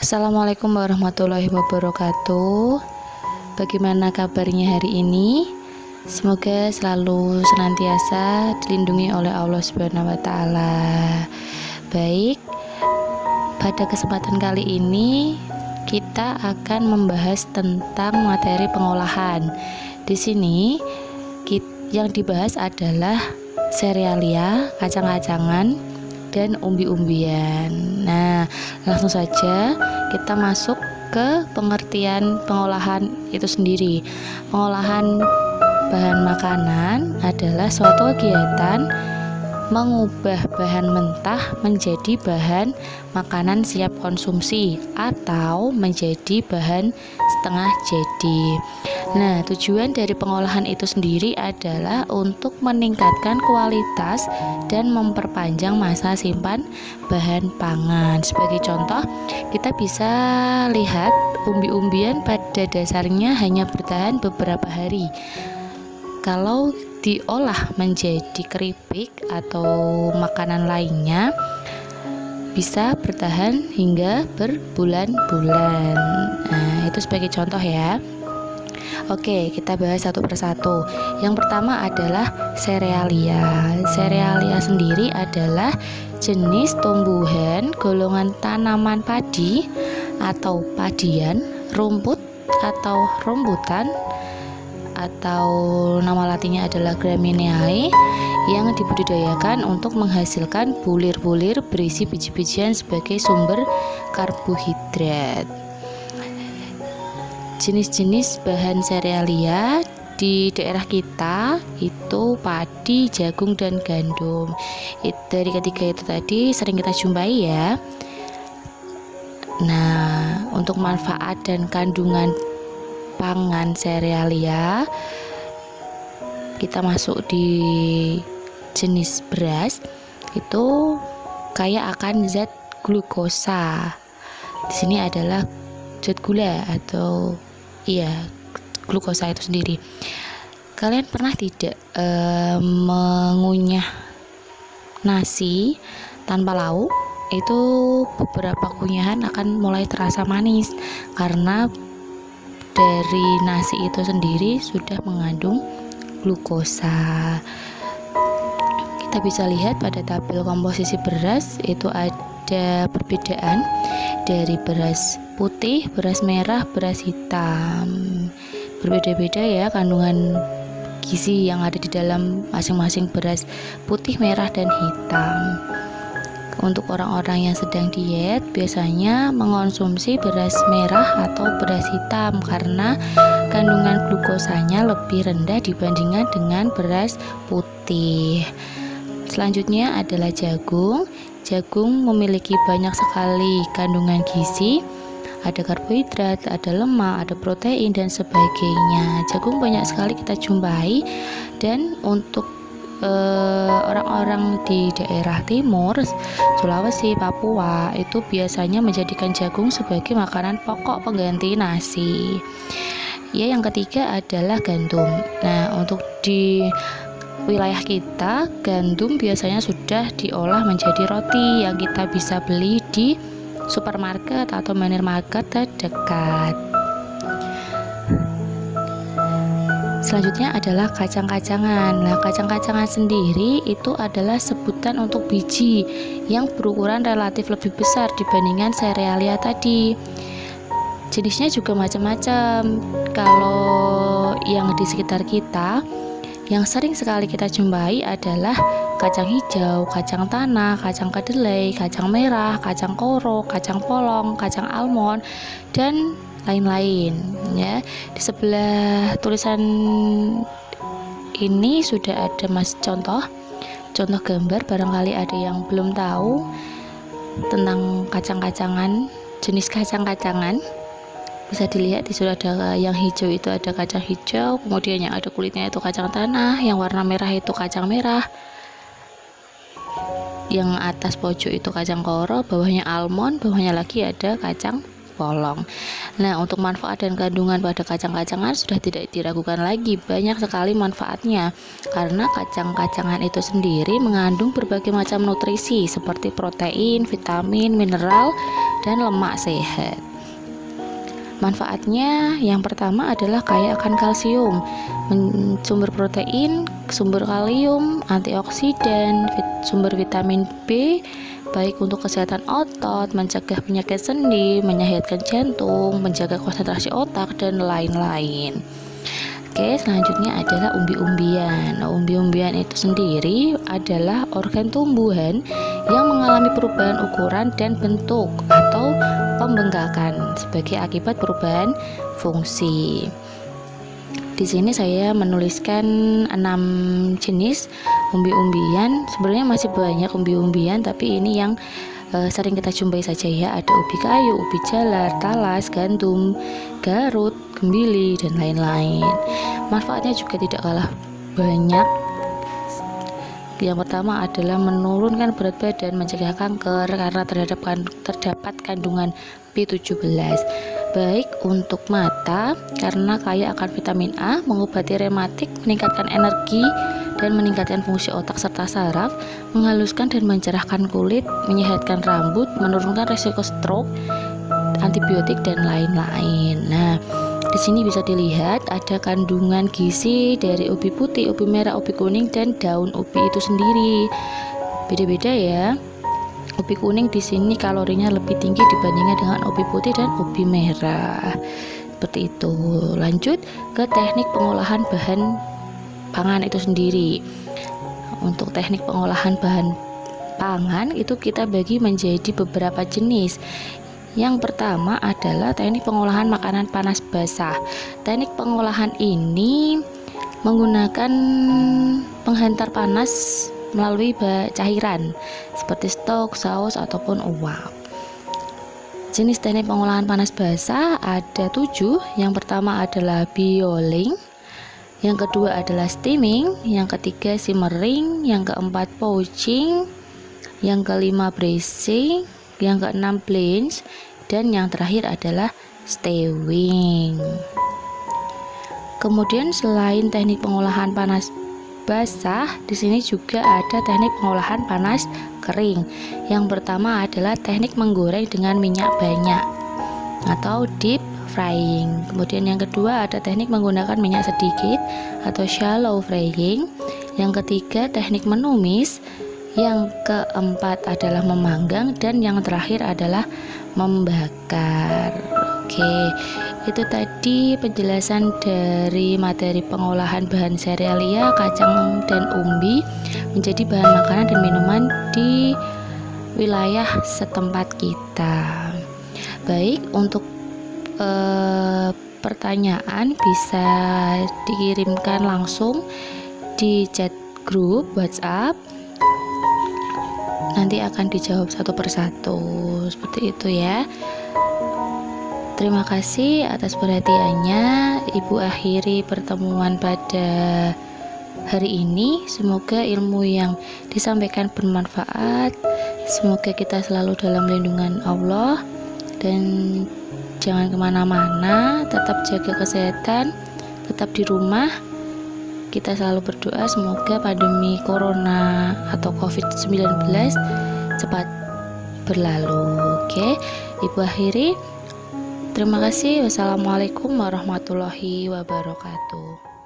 Assalamualaikum warahmatullahi wabarakatuh. Bagaimana kabarnya hari ini? Semoga selalu senantiasa dilindungi oleh Allah Subhanahu wa taala. Baik, pada kesempatan kali ini kita akan membahas tentang materi pengolahan. Di sini yang dibahas adalah serealia, kacang-kacangan, dan umbi-umbian. Nah, langsung saja kita masuk ke pengertian pengolahan itu sendiri. Pengolahan bahan makanan adalah suatu kegiatan mengubah bahan mentah menjadi bahan makanan siap konsumsi atau menjadi bahan setengah jadi. Nah, tujuan dari pengolahan itu sendiri adalah untuk meningkatkan kualitas dan memperpanjang masa simpan bahan pangan. Sebagai contoh, kita bisa lihat umbi-umbian pada dasarnya hanya bertahan beberapa hari. Kalau diolah menjadi keripik atau makanan lainnya, bisa bertahan hingga berbulan-bulan. Nah, itu sebagai contoh ya. Oke, kita bahas satu persatu. Yang pertama adalah serealia. Serealia sendiri adalah jenis tumbuhan golongan tanaman padi atau padian, rumput atau rumputan, atau nama latinnya adalah Gramineae, yang dibudidayakan untuk menghasilkan bulir-bulir berisi biji-bijian sebagai sumber karbohidrat. Jenis-jenis bahan serealia di daerah kita itu padi, jagung, dan gandum. Dari ketiga itu tadi sering kita jumpai ya. Nah, untuk manfaat dan kandungan pangan serealia, kita masuk di jenis beras, itu kaya akan zat glukosa. Di sini adalah zat gula atau glukosa itu sendiri. Kalian pernah tidak mengunyah nasi tanpa lauk? Itu beberapa kunyahan akan mulai terasa manis karena dari nasi itu sendiri sudah mengandung glukosa. Kita bisa lihat pada tabel komposisi beras itu ada perbedaan dari beras putih, beras merah, beras hitam. Berbeda-beda ya kandungan gizi yang ada di dalam masing-masing beras putih, merah, dan hitam. Untuk orang-orang yang sedang diet biasanya mengonsumsi beras merah atau beras hitam karena kandungan glukosanya lebih rendah dibandingkan dengan beras putih. Selanjutnya adalah jagung. Jagung memiliki banyak sekali kandungan gizi, ada karbohidrat, ada lemak, ada protein, dan sebagainya. Jagung banyak sekali kita jumpai, dan untuk orang-orang di daerah timur, Sulawesi, Papua itu biasanya menjadikan jagung sebagai makanan pokok pengganti nasi. Ya, yang ketiga adalah gandum. Nah, untuk di wilayah kita, gandum biasanya sudah diolah menjadi roti yang kita bisa beli di supermarket atau minimarket terdekat. Selanjutnya adalah kacang-kacangan. Nah, kacang-kacangan sendiri itu adalah sebutan untuk biji yang berukuran relatif lebih besar dibandingkan serealia tadi. Jenisnya juga macam-macam. Kalau yang di sekitar kita, yang sering sekali kita jumpai adalah kacang hijau, kacang tanah, kacang kedelai, kacang merah, kacang koro, kacang polong, kacang almond, dan lain-lain ya. Di sebelah tulisan ini sudah ada contoh gambar, barangkali ada yang belum tahu tentang kacang-kacangan, jenis kacang-kacangan. Bisa dilihat di situ ada yang hijau itu ada kacang hijau, kemudian yang ada kulitnya itu kacang tanah, yang warna merah itu kacang merah, yang atas pojok itu kacang koro, bawahnya almond, bawahnya lagi ada kacang polong. Nah, untuk manfaat dan kandungan pada kacang-kacangan sudah tidak diragukan lagi, banyak sekali manfaatnya karena kacang-kacangan itu sendiri mengandung berbagai macam nutrisi seperti protein, vitamin, mineral, dan lemak sehat. Manfaatnya yang pertama adalah kaya akan kalsium, sumber protein, sumber kalium, antioksidan, sumber vitamin B, baik untuk kesehatan otot, mencegah penyakit sendi, menyehatkan jantung, menjaga konsentrasi otak, dan lain-lain. Oke, selanjutnya adalah umbi-umbian. Nah, umbi-umbian itu sendiri adalah organ tumbuhan yang mengalami perubahan ukuran dan bentuk atau pembengkakan sebagai akibat perubahan fungsi. Di sini saya menuliskan 6 jenis umbi-umbian. Sebenarnya masih banyak umbi-umbian, tapi ini yang sering kita jumpai saja ya. Ada ubi kayu, ubi jalar, talas, gandum, garut, gembili, dan lain-lain. Manfaatnya juga tidak kalah banyak. Yang pertama adalah menurunkan berat badan, mencegah kanker karena terdapat kandungan B17. Baik untuk mata karena kaya akan vitamin A, mengobati rematik, meningkatkan energi dan meningkatkan fungsi otak serta saraf, menghaluskan dan mencerahkan kulit, menyehatkan rambut, menurunkan risiko stroke, antibiotik, dan lain-lain. Nah, di sini bisa dilihat ada kandungan gizi dari ubi putih, ubi merah, ubi kuning, dan daun ubi itu sendiri. Beda-beda ya. Ubi kuning di sini kalorinya lebih tinggi dibandingkan dengan ubi putih dan ubi merah. Seperti itu. Lanjut ke teknik pengolahan bahan pangan itu sendiri. Untuk teknik pengolahan bahan pangan itu kita bagi menjadi beberapa jenis. Yang pertama adalah teknik pengolahan makanan panas basah. Teknik pengolahan ini menggunakan penghantar panas melalui cairan seperti stok, saus, ataupun uap. Jenis teknik pengolahan panas basah ada 7. Yang pertama adalah boiling, yang kedua adalah steaming, yang ketiga simmering, yang keempat poaching, yang kelima braising, yang keenam blanch, dan yang terakhir adalah stewing. Kemudian selain teknik pengolahan panas basah, di sini juga ada teknik pengolahan panas kering. Yang pertama adalah teknik menggoreng dengan minyak banyak atau deep frying. Kemudian yang kedua ada teknik menggunakan minyak sedikit atau shallow frying. Yang ketiga teknik menumis. Yang keempat adalah memanggang, dan yang terakhir adalah membakar. Oke, itu tadi penjelasan dari materi pengolahan bahan serealia, kacang, dan umbi menjadi bahan makanan dan minuman di wilayah setempat kita. Baik, untuk pertanyaan bisa dikirimkan langsung di chat grup WhatsApp. Nanti akan dijawab satu persatu, seperti itu ya. Terima kasih atas perhatiannya. Ibu akhiri pertemuan pada hari ini. Semoga ilmu yang disampaikan bermanfaat. Semoga kita selalu dalam lindungan Allah, dan jangan kemana-mana. Tetap jaga kesehatan, tetap di rumah. Kita selalu berdoa semoga pandemi corona atau COVID-19 cepat berlalu. Oke, Ibu akhiri. Terima kasih. Wassalamualaikum warahmatullahi wabarakatuh.